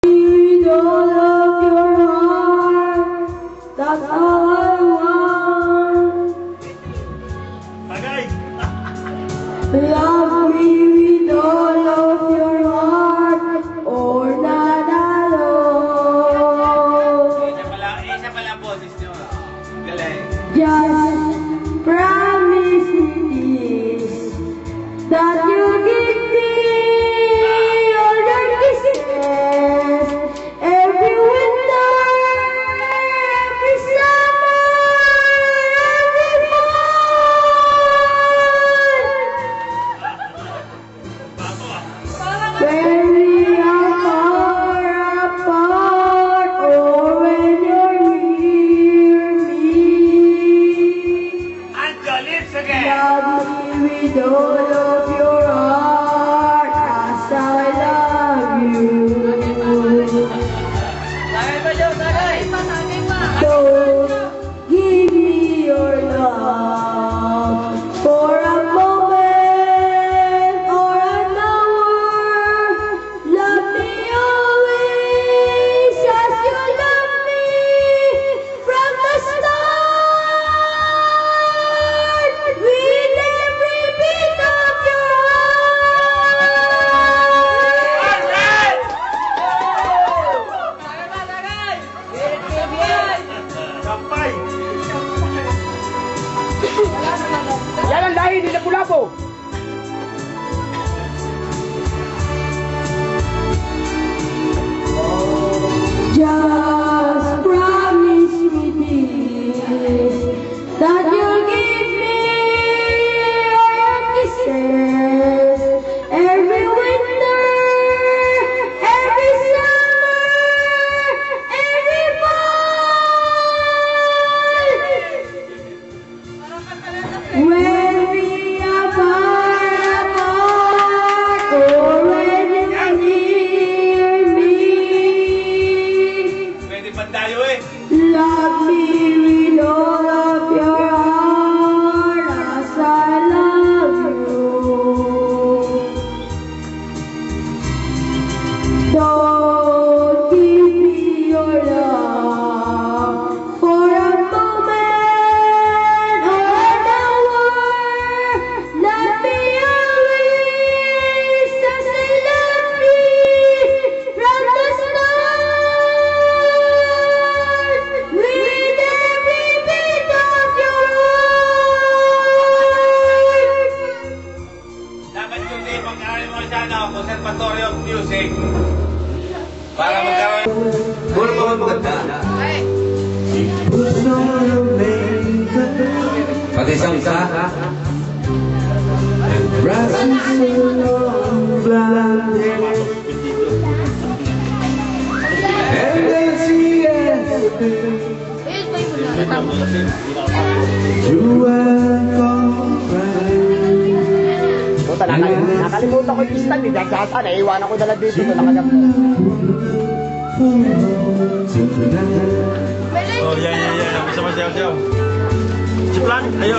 With all of your heart, that's all I want. Love me with all of your heart, or not alone. Isa pala boses nyo. Galing. Just promise me this, that you'll give me all your kisses every winter, every summer, every fall. When we are far apart, or when you're near me, Angelis again. love me with all of your heart, as I love you. Tagay ba dyan? Tagay! Don't give me your love for a moment or an hour. Love me always as you love me from the start, with every beat of your heart. Kampay! Yan ang lahi ni Lapu-Lapu. Just promise me this, that you'll give me all your kisses every winter, every summer, every fall. When we are far apart, or when you're near me, Pwede pa tayo eh. love me with all of your heart, as I love you. Don't give me your love for a moment or an hour. Let me always as I love me from the start, with every beat of your heart. Dapat yung day pag-aaral mo siya na Conservatory of Music. Para magkaroon. Puro mga maganda. Pati isang isa. Puta, nakalimutan ko yung stand. Dagasa, naiiwanan ko dala dito. Nakagap. Oh, yan. Bisa masyaw-syaw. Ceplan, ayo.